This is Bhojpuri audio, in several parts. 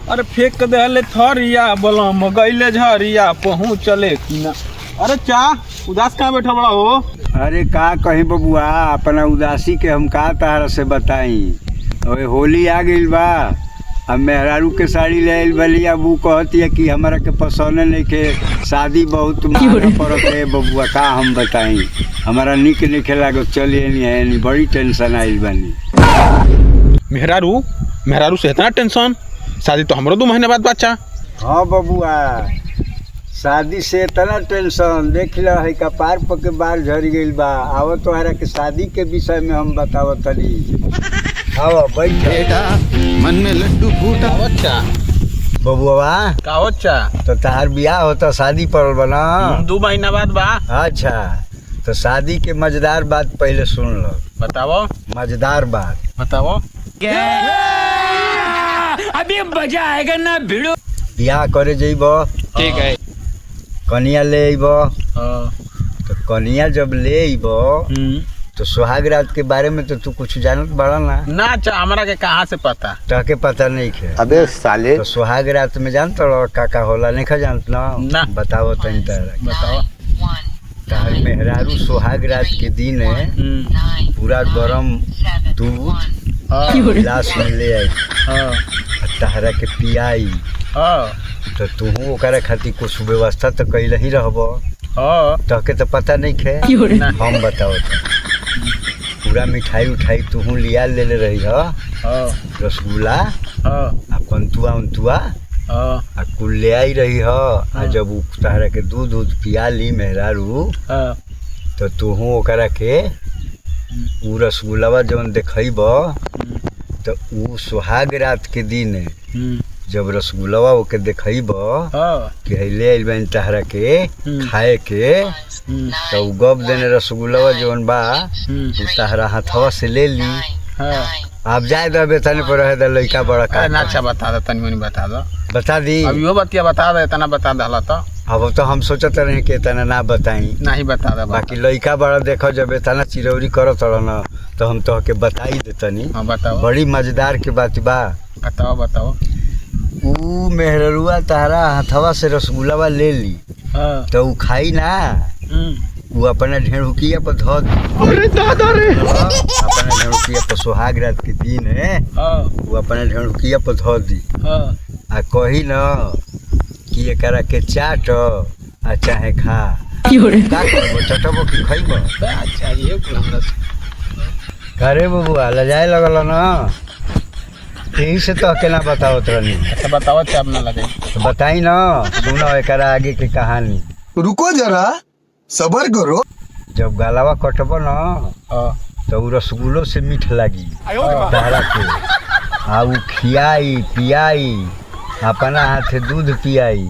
अरे फेंक दे थरिया बलम गईले झरिया पहुँचले कि ना। अरे चा उदास कहाँ बैठा बड़ा हो? अरे का कहीं बबुआ अपना उदासी के हम का तारा से बताई। अरे होली आ गई बा, अब मेहरारू के साड़ी ले आइल बली। अब वो कहती है कि हमारा के पसंद नहीं के शादी बहुत महंगा पड़त है बबुआ, का हम बताई। हमारा निक नहीं लागत, चलिए नहीं बड़ी टेंशन आइल बानी। मेहरारू से इतना टेंशन? शादी तो हमरो 2 महीने बाद बच्चा। हाँ बबुआ, शादी से इतना टेंशन देख लो है कपार पर के बाल झड़ गई बा। आवो तोहरा के शादी के विषय में हम बतावत तनी। आओ बैठ बेटा, मन में लड्डू फूटा। अच्छा बबुआ का अच्छा तो तार बियाह होता शादी पड़ल बना 2 महीना बाद बा। अच्छा तो शादी के मजेदार बात पहले सुन लो। बताओ मजेदार बात बताओ। अभी मजा आएगा ना भिड़ो। बियाह करे जइब, ठीक है। कनिया ले अइब। तो कनिया जब ले अइब तो सुहाग रात के बारे में तो तू कुछ जानत बड़ा ना। अच्छा हमारा के कहाँ से पता? तहके पता नहीं खे। अबे साले। तो सुहाग रात में जानत रहो का होला नहीं खा जानत ना। बताओ तनी तारा। बताओ। तार मेहरारू सुहाग रात के दिन पूरा गरम दूध गिलास में ले आई, तहरा के पियाई। तो तू ओकरा खातिर कुछ व्यवस्था तो कैले ही रहबो। तहके तो पता नहीं खे। हम बताओ पूरा मिठाई उठाई तू लिया ले रही हो, रसगुल्ला आ पंतुआ उंतुआ आ कुल ले आई रही हो। आ जब तहरा के दूध पिया ली मेहरारू तो तू ओकरा के उ रसगुल्लावा जवन देखब तो उ सुहाग रात के दिन जब रसगुल्लावा ओके देखब कि ले आइल बन तहरा के खाए के, तो गप देने रसगुल्लावा जवन बा तहरा हाथवा से ले ली। आप जाए दो बेतने पर रहे दो लड़का बड़ा का। अच्छा बता दो, तनी मनी बता दो। बता दी अब यो बतिया बता दे, इतना बता दला तो। अब तो हम सोचते रहे कि इतना ना बताई। नहीं बता दे। बाकी लड़का बड़ा देखो जब इतना चिरौरी करत न तो हम तो के बताई देतनी। बताओ। बड़ी मजेदार के बात बा। बताओ बताओ। उ मेहरुआ तारा हाथवा से रसगुल्लावा ले ली तो उ खाई ना, उ अपना ढेड़ुकिया पर धो दी। अरे दादा रे। अपना ढेड़ुकिया पर सुहाग रात के दिन है उ अपना ढेड़ुकिया पर धो दी आ कही न कि एकरा के चाट आ चाहे खा। का करबो, चटबो कि खइबो? अच्छा ये करे बबुआ लजाए लगल न, यही से तो अकेला बताओ रहनी। अच्छा बताओ। अच्छा अपना लगे तो बताई न, सुनो एकरा आगे की कहानी। रुको जरा सबर करो। जब गलावा कटबो न तो उ रसगुल्लो से मीठ लगी तारा के। आ उ खियाई पियाई अपना हाथे दूध पियाई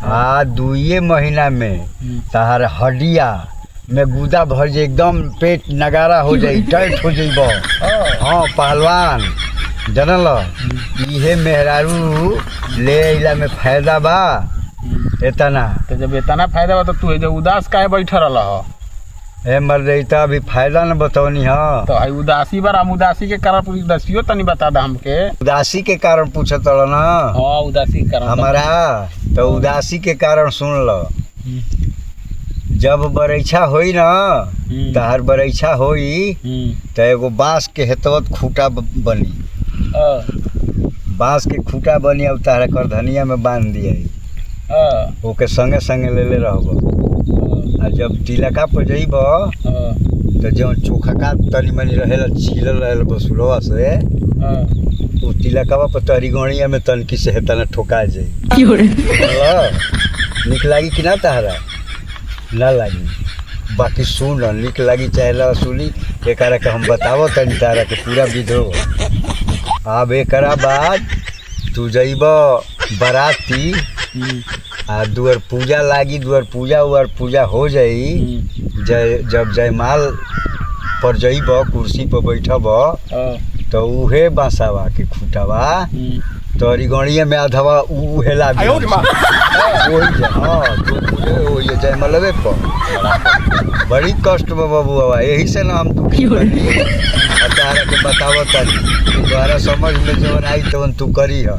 आ 2 महीना में तहार हड्डिया में गुदा भर जाए, एकदम पेट नगारा हो जाई, टाइट हो जाइब। हाँ पहलवान जनल। इहे मेहरारू ले अइला में फायदा बा इतना। तो जब इतना फायदा बा तो तू जो उदास काहे बैठा रहला हो? ए मर रहीता अभी फायदा न बतौनी ह। तो आई उदासी बार हम उदासी के कारण पूरी उदासियो तनी बता दा हमके। उदासी के कारण पूछत न। हाँ उदासी के कारण हमारा तो उदासी के कारण सुन लो। जब बरैछा होई न तहर बरैछा होई तो एगो बांस के हेतवत खूटा बनी। बांस के खूटा बनी अब तहरा करधनिया में बांध दिया, ओके संगे संगे ले रहब। आ जब तिलका पर जइब तो जो चोखा का तनी मनी रहेला छीलल रहेला बसुरवा से वो तिलकावा पर तरी गणिया में तनकी से हेतना ठोका जाई। निक लागी कि ना तहरा? ना लागी। बाकी सुन निक लागी चाहे ला सुनी एकरा के हम बतावो तनी तारा के पूरा विधो। अब एकरा बाद तू जइब बराती आ दुआर पूजा लागी, दुआर पूजा हो जाई। जब जयमाल पर जइब कुर्सी पर बैठब तो उहे बांसावा के खूटावा तोरी गणिया में आधवा उहे लागी। वही जयमलवे पर बड़ी कष्ट बा बबुआ, यही से ना हम दुखी बनी। तारा के बतावत तारी तोहरा समझ में जवन आई तवन तू करी ह।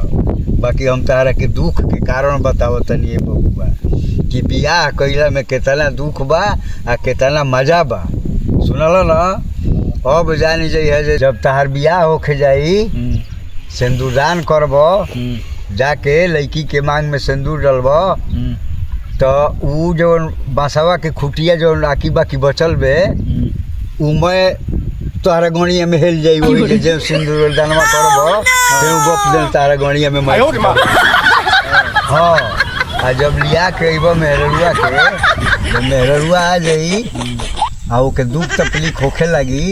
बाकी हम तारा के दुख के कारण बतावत तनी ए बबुआ कि बियाह कइला में केतना दुख बा आ केतना मजा बा। सुनल ना, अब जानी जाइ जे जब तहार बियाह होके जाई सिंदूरदान करब, जाके लड़की के मांग में सिंदूर डलब, तो ऊ जवन बांसवा के खुटिया जवन आकी बाकी बचल बे उमे तोहरा गणिया में हेल जाई। वही के जब सिंदूर दानवा करब ते गप देन तारा गणिया में मार। हाँ, आ जब लिया के अइब मेहरुआ के, जब मेहरुआ आ जाई आ ओके दुख तकलीफ होखे लगी,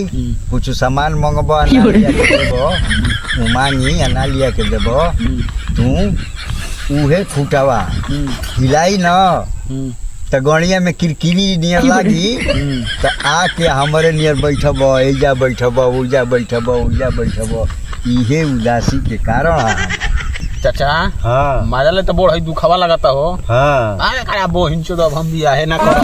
कुछ सामान मंगब आ ना लिया के देब, ऊ मांगी आ ना लिया के देब, तू उहे खुटावा हिलाई न तो गणिया में किरकिरी नियर लागी, तो आके हमारे नियर बैठब, एजा बैठब, उजा बैठब, उजा बैठब। इहे उदासी के कारण है। चाचा हाँ मजा ले तो बोड़ है दुखावा लगाता हो। हाँ अरे खराब बो हिंचो अब हम भी आहे ना कर